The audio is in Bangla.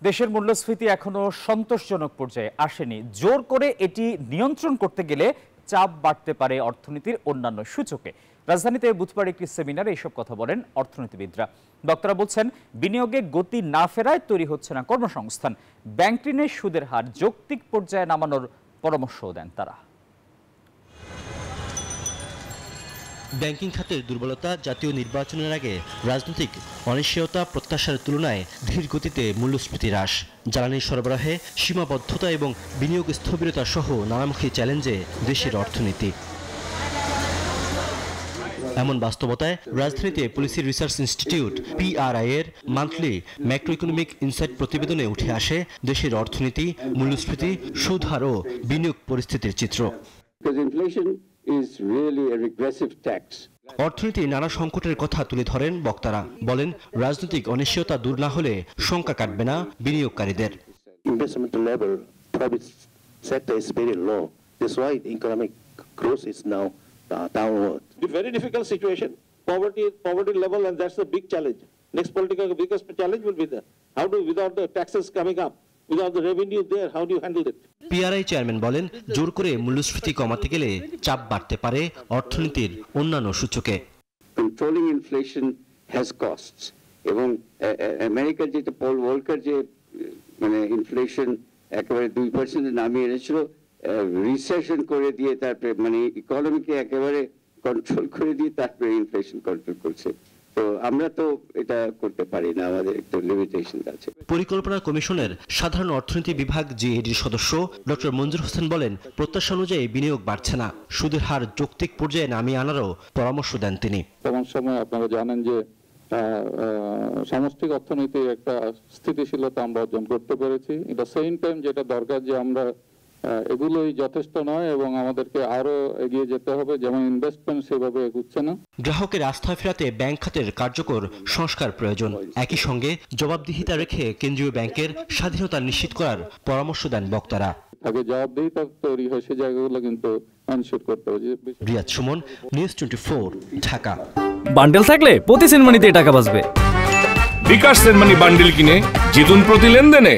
দেশের মূল্যস্ফীতি এখনো সন্তোষজনক পর্যায়ে আসেনি। জোর করে এটি নিয়ন্ত্রণ করতে গেলে চাপ বাড়তে পারে অর্থনীতির অন্যান্য সূচকে। রাজধানীতে বুধবার একটি সেমিনারে এসব কথা বলেন অর্থনীতিবিদরা। বক্তারা বলছেন, বিনিয়োগে গতি না ফেরায় তৈরি হচ্ছে না কর্মসংস্থান। ব্যাংক ঋণের সুদের হার যৌক্তিক পর্যায়ে নামানোর পরামর্শও দেন তারা। ব্যাংকিং খাতের দুর্বলতা, জাতীয় নির্বাচনের আগে রাজনৈতিক অনিশ্চয়তা, প্রত্যাশার তুলনায় ধীর গতিতে মূল্যস্ফীতি হ্রাস, জ্বালানি সরবরাহে সীমাবদ্ধতা এবং বিনিয়োগ স্থবিরতা সহ নানামুখী চ্যালেঞ্জে দেশের অর্থনীতি। এমন বাস্তবতায় রাজধানীতে পলিসি রিসার্চ ইনস্টিটিউট PRI এর মান্থলি ম্যাক্রো ইকোনমিক ইনসাইট প্রতিবেদনে উঠে আসে দেশের অর্থনীতি, মূল্যস্ফীতি, সুদ হার ও বিনিয়োগ পরিস্থিতির চিত্র। অর্থনীতির নানা সংকটের কথা তুলে ধরেন বক্তারা। বলেন, রাজনৈতিক অনিশ্চয়তা দূর না হলে শঙ্কা কাটবে না বিনিয়োগকারীদের। Very difficult situation, poverty level, and that's the big challenge. Next biggest challenge will be there. How do, without the taxes coming up, without the revenue there, how do you handle it? PRI chairman বলেন, জোর করে মূল্যস্ফীতি কমাতে গেলে চাপ বাড়তে পারে অর্থনীতির অন্যান্য সূচকে। কন্ট্রোলিং ইনফ্লেশন হ্যাজ কস্টস, এবং আমেরিকার যেটা পল ওয়ালকার যে মানে ইনফ্লেশন একেবারে 2% নামিয়ে এনেছিল, রিসেশন করে দিয়ে তারপরে মানে ইকোনমিকে একেবারে কন্ট্রোল করে দিয়ে তারপরে ইনফ্লেশন কন্ট্রোল করছে। তো আমরা তো এটা করতে পারি না, আমাদের একটা লিমিটেশন আছে। পরিকল্পনা কমিশনের সাধারণ অর্থনীতি বিভাগ GADর সদস্য ডক্টর মঞ্জুর হোসেন বলেন, প্রত্যাশা অনুযায়ী বিনিয়োগ বাড়ছে না, সুদের হার যৌক্তিক পর্যায়ে নামিয়ে আনারও পরামর্শ দেন তিনি। বর্তমান সময়ে আপনারা জানেন যে সামষ্টিক অর্থনীতির একটা স্থিতিশীলতা আমরা অর্জন করতে পেরেছি। এটা সেম টাইম যেটা দরকার যে আমরা এগুলোই যথেষ্ট নয় এবং আমাদেরকে আরো এগিয়ে যেতে হবে, যেমন ইনভেস্টমেন্ট সেভাবে এগুচ্ছে না। গ্রাহকের আস্থা ফেরাতে ব্যাংক খাতের কার্যকর সংস্কার প্রয়োজন। একই সঙ্গে জবাবদিহিতা রেখে কেন্দ্রীয় ব্যাংকের স্বাধীনতা নিশ্চিত করার পরামর্শ দেন বক্তারা। আগে জবাবদিহিতা তৈরি হয়, সেই জায়গাগুলো কিন্তু এনশিওর করতে হবে। রিয়াদ সুমন, নিউজ 24, ঢাকা। বান্ডেল থাকলে প্রতি সেনমানিতে টাকা বাঁচবে। বিকাশ সেনমানি বান্ডেল কিনে জিতুন প্রতি লেনদেনে।